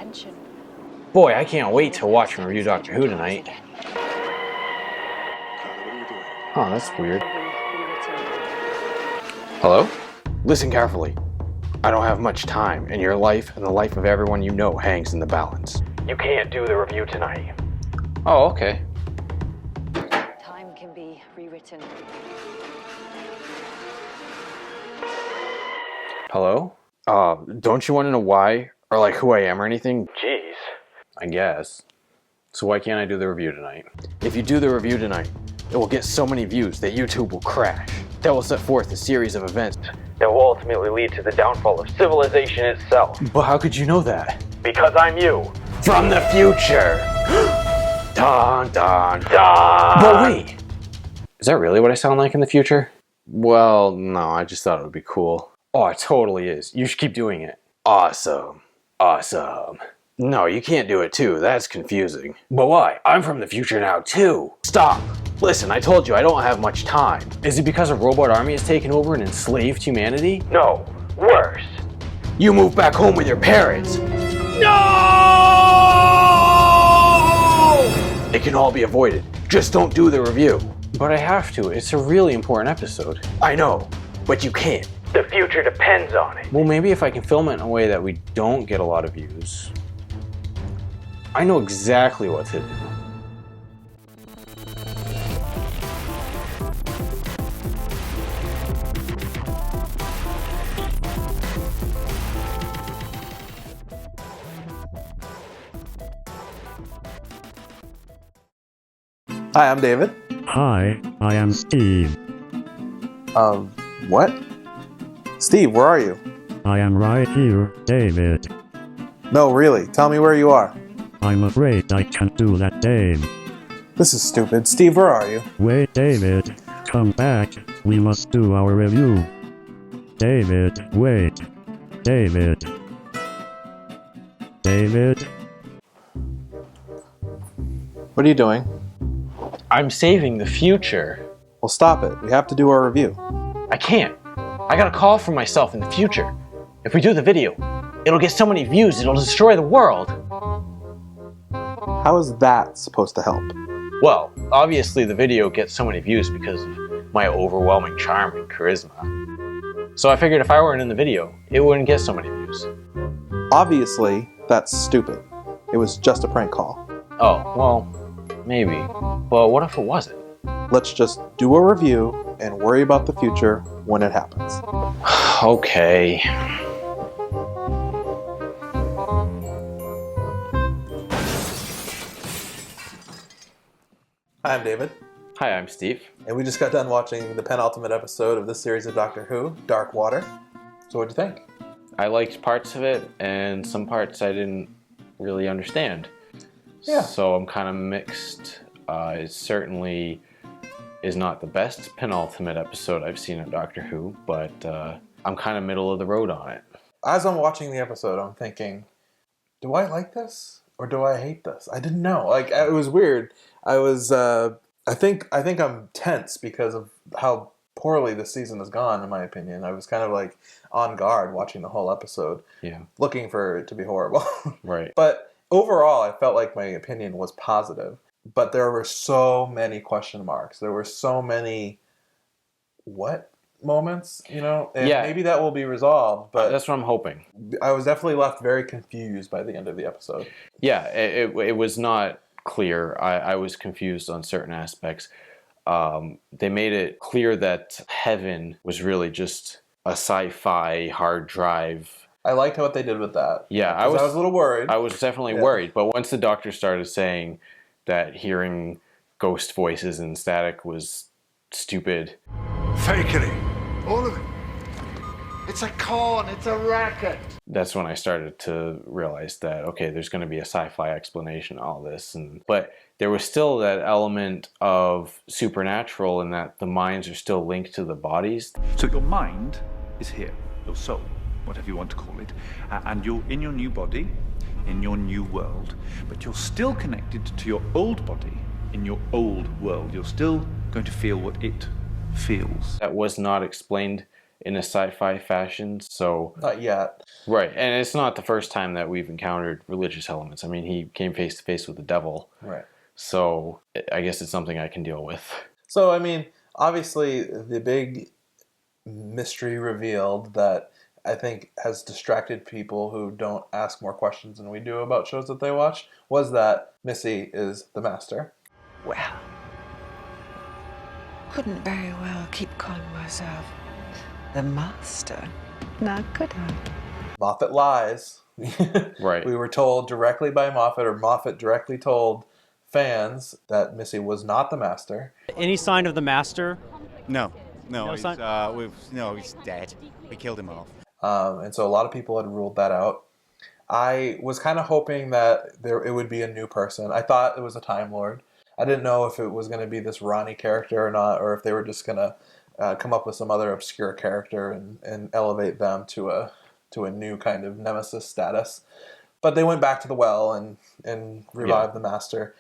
attention. Boy, I can't wait to watch and review Doctor Who tonight. Oh, that's weird. Hello? Listen carefully. I don't have much time, and your life and the life of everyone you know hangs in the balance. You can't do the review tonight. Oh, okay. Time can be rewritten. Hello? Don't you want to know why? Or like who I am or anything? Jeez. I guess. So why can't I do the review tonight? If you do the review tonight, it will get so many views that YouTube will crash. That will set forth a series of events that will ultimately lead to the downfall of civilization itself. But how could you know that? Because I'm you. From the future. Dun dun dun. But wait. Is that really what I sound like in the future? Well, no, I just thought it would be cool. Oh, it totally is. You should keep doing it. Awesome. Awesome. No, you can't do it too. That's confusing. But why? I'm from the future now too. Stop. Listen, I told you I don't have much time. Is it because a robot army has taken over and enslaved humanity? No. Worse. You moved back home with your parents. No! It can all be avoided. Just don't do the review. But I have to. It's a really important episode. I know, but you can't. The future depends on it. Well, maybe if I can film it in a way that we don't get a lot of views. I know exactly what to do. Hi, I'm David. Hi, I am Steve. What? Steve, where are you? I am right here, David. No, really, tell me where you are. I'm afraid I can't do that, Dave. This is stupid. Steve, where are you? Wait, David. Come back. We must do our review. David, wait. David. David? What are you doing? I'm saving the future. Well, stop it. We have to do our review. I can't. I got a call from myself in the future. If we do the video, it'll get so many views it'll destroy the world. How is that supposed to help? Well, obviously the video gets so many views because of my overwhelming charm and charisma. So I figured if I weren't in the video, it wouldn't get so many views. Obviously, that's stupid. It was just a prank call. Oh, well, maybe. But what if it wasn't? Let's just do a review and worry about the future when it happens. Okay. Hi, I'm David. Hi, I'm Steve. And we just got done watching the penultimate episode of this series of Doctor Who, Dark Water. So what'd you think? I liked parts of it, and some parts I didn't really understand. Yeah. So I'm kind of mixed. It certainly is not the best penultimate episode I've seen of Doctor Who, but I'm kind of middle of the road on it. As I'm watching the episode, I'm thinking, do I like this or do I hate this? I didn't know. Like, it was weird. I was, I think I'm tense because of how poorly this season has gone, in my opinion. I was kind of like on guard watching the whole episode. Yeah. Looking for it to be horrible. Right. But overall, I felt like my opinion was positive. But there were so many question marks. There were so many what moments, you know? And yeah. Maybe that will be resolved, but that's what I'm hoping. I was definitely left very confused by the end of the episode. Yeah, it was not clear. I was confused on certain aspects. They made it clear that heaven was really just a sci-fi hard drive. I liked what they did with that. Yeah, I was a little worried. I was definitely worried, but once the doctor started saying that hearing ghost voices and static was stupid. Fakery. All of it. It's a con, it's a racket. That's when I started to realize that, okay, there's going to be a sci-fi explanation of all this. But there was still that element of supernatural in that the minds are still linked to the bodies. So your mind is here, your soul, whatever you want to call it, and you're in your new body, in your new world, but you're still connected to your old body in your old world. You're still going to feel what it feels. That was not explained in a sci-fi fashion. So Not yet. right, and it's not the first time that we've encountered religious elements. I mean, he came face to face with the devil. Right. So I guess it's something I can deal with. So, I mean, obviously, the big mystery revealed that I think has distracted people who don't ask more questions than we do about shows that they watch was that Missy is the master. Well, couldn't very well keep calling myself the master. Now, could I? Moffat lies. Right. We were told directly by Moffat, or Moffat directly told fans that Missy was not the master. Any sign of the master? No, No he's, sign? he's dead. We killed him off. And so a lot of people had ruled that out. I was kind of hoping that it would be a new person. I thought it was a Time Lord. I didn't know if it was going to be this Ronnie character or not, or if they were just going to come up with some other obscure character and elevate them to a new kind of nemesis status. But they went back to the well and revived the master.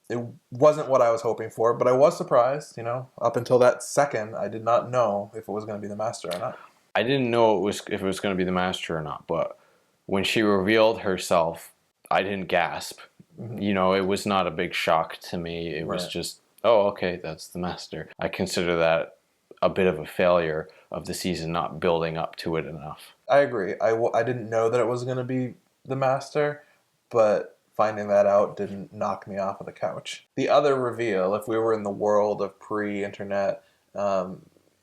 It wasn't what I was hoping for, but I was surprised. Up until that second, I did not know if it was going to be the master or not. I didn't know if it was going to be the master or not, but when she revealed herself, I didn't gasp. Mm-hmm. It was not a big shock to me. It was Right. just, oh, okay, that's the master. I consider that a bit of a failure of the season not building up to it enough. I agree. I didn't know that it was going to be the master, but finding that out didn't knock me off of the couch. The other reveal, if we were in the world of pre-internet, and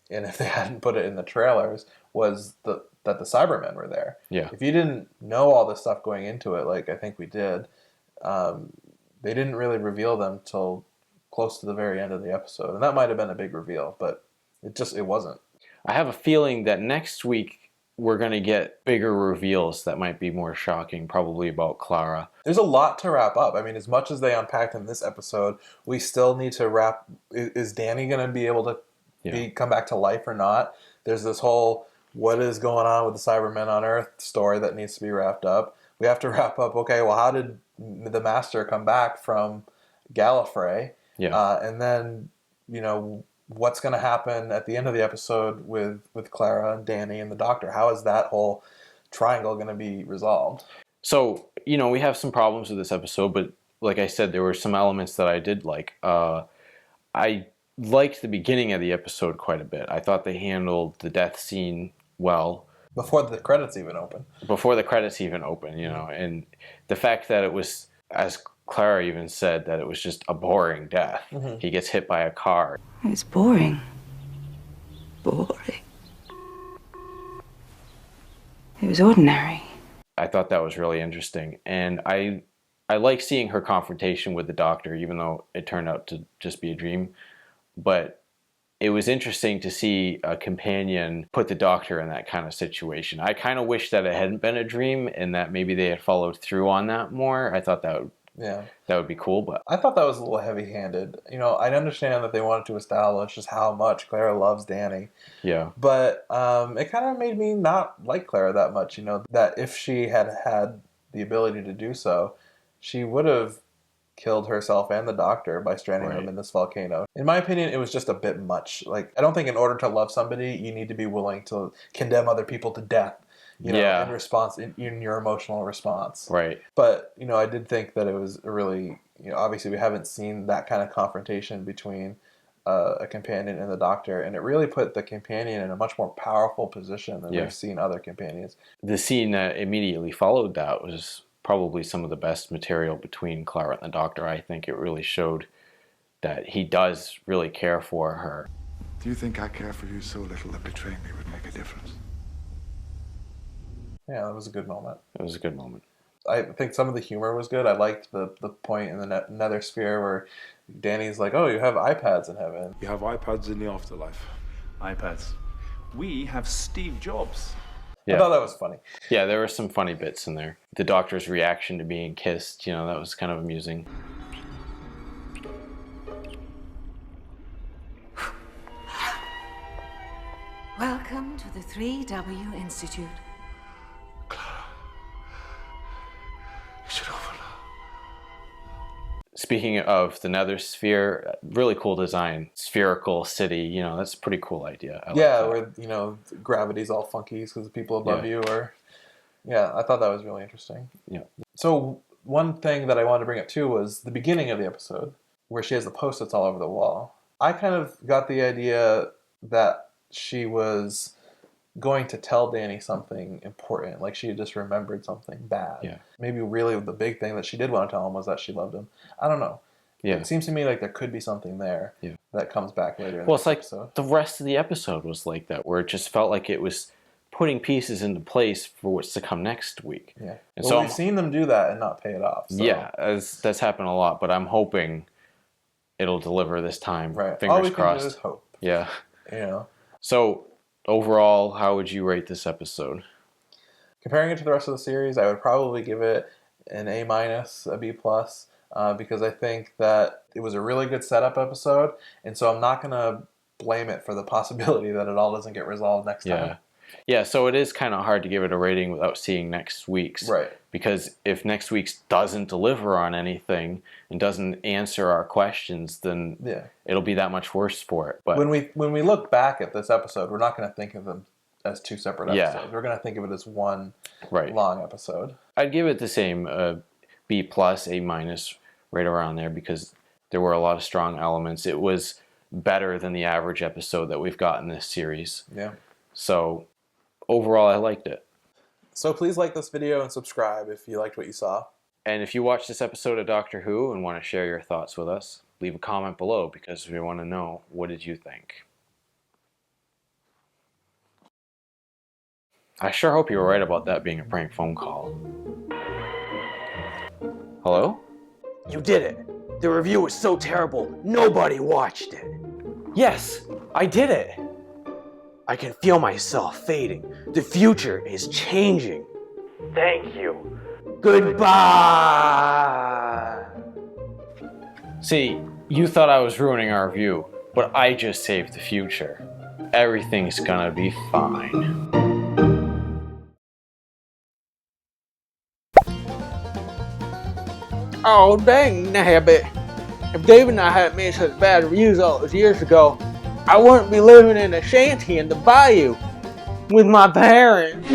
if they hadn't put it in the trailers, was that the Cybermen were there. Yeah. If you didn't know all this stuff going into it, like I think we did, they didn't really reveal them till close to the very end of the episode. And that might have been a big reveal, but it wasn't. I have a feeling that next week we're going to get bigger reveals that might be more shocking, probably about Clara. There's a lot to wrap up. I mean, as much as they unpacked in this episode, we still need to wrap. Is Danny going to be able to come back to life or not? There's this whole what is going on with the Cybermen on Earth story that needs to be wrapped up. We have to wrap up, okay, well, how did the Master come back from Gallifrey? Yeah. And then, what's going to happen at the end of the episode with Clara and Danny and the Doctor? How is that whole triangle going to be resolved? So, we have some problems with this episode, but like I said, there were some elements that I did like. I liked the beginning of the episode quite a bit. I thought they handled the death scene well. Before the credits even open. And the fact that it was, as Clara even said, that it was just a boring death. Mm-hmm. He gets hit by a car. It's boring. Boring. It was ordinary. I thought that was really interesting. And I like seeing her confrontation with the Doctor, even though it turned out to just be a dream. But it was interesting to see a companion put the Doctor in that kind of situation. I kind of wish that it hadn't been a dream and that maybe they had followed through on that more. I thought that would be cool. But I thought that was a little heavy-handed. I understand that they wanted to establish just how much Clara loves Danny. Yeah. But it kind of made me not like Clara that much. That if she had had the ability to do so, she would have killed herself and the Doctor by stranding them in this volcano. In my opinion, it was just a bit much. Like, I don't think in order to love somebody, you need to be willing to condemn other people to death. In response, in your emotional response. Right. But, I did think that it was a really, obviously we haven't seen that kind of confrontation between a companion and the Doctor, and it really put the companion in a much more powerful position than we've seen other companions. The scene that immediately followed that was probably some of the best material between Clara and the Doctor. I think it really showed that he does really care for her. Do you think I care for you so little that betraying me would make a difference? Yeah, that was a good moment. It was a good moment. I think some of the humor was good. I liked the point in the Nether Sphere where Danny's like, oh, you have iPads in heaven. You have iPads in the afterlife. iPads. We have Steve Jobs. I thought that was funny. Yeah, there were some funny bits in there. The Doctor's reaction to being kissed, that was kind of amusing. Welcome to the 3W Institute. Clara, you should open speaking of the Nether Sphere, really cool design. Spherical city, you know, that's a pretty cool idea. I like that. Where, you know, gravity's all funky because the people above Yeah. you are... Yeah, I thought that was really interesting. Yeah. So one thing that I wanted to bring up too was the beginning of the episode where she has the post-its all over the wall. I kind of got the idea that she was going to tell Danny something important, like she had just remembered something bad. Yeah. Maybe really the big thing that she did want to tell him was that she loved him. I don't know. Yeah. It seems to me like there could be something there that comes back later in Well, the it's like episode. the rest of the episode was like that, where it just felt like it was putting pieces into place for what's to come next week. Yeah. And Well, so we've seen them do that and not pay it off. So. Yeah, that's happened a lot, but I'm hoping it'll deliver this time. Right. Fingers All we crossed. can do is hope. Yeah. You know. So overall, how would you rate this episode? Comparing it to the rest of the series, I would probably give it an A-, a B+, because I think that it was a really good setup episode, and so I'm not going to blame it for the possibility that it all doesn't get resolved next time. Yeah, so it is kind of hard to give it a rating without seeing next week's. Right. Because if next week's doesn't deliver on anything and doesn't answer our questions, then it'll be that much worse for it. But when we look back at this episode, we're not going to think of them as two separate episodes. We're going to think of it as one long episode. I'd give it the same B+, A-, right around there, because there were a lot of strong elements. It was better than the average episode that we've got in this series. Yeah. So overall, I liked it. So please like this video and subscribe if you liked what you saw. And if you watched this episode of Doctor Who and want to share your thoughts with us, leave a comment below, because we want to know, what did you think? I sure hope you were right about that being a prank phone call. Hello? You did it. The review was so terrible, nobody watched it. Yes, I did it. I can feel myself fading. The future is changing. Thank you. Goodbye. See, you thought I was ruining our review, but I just saved the future. Everything's gonna be fine. Oh, dang nabbit. If Dave and I hadn't made such bad reviews all those years ago, I wouldn't be living in a shanty in the bayou with my parents.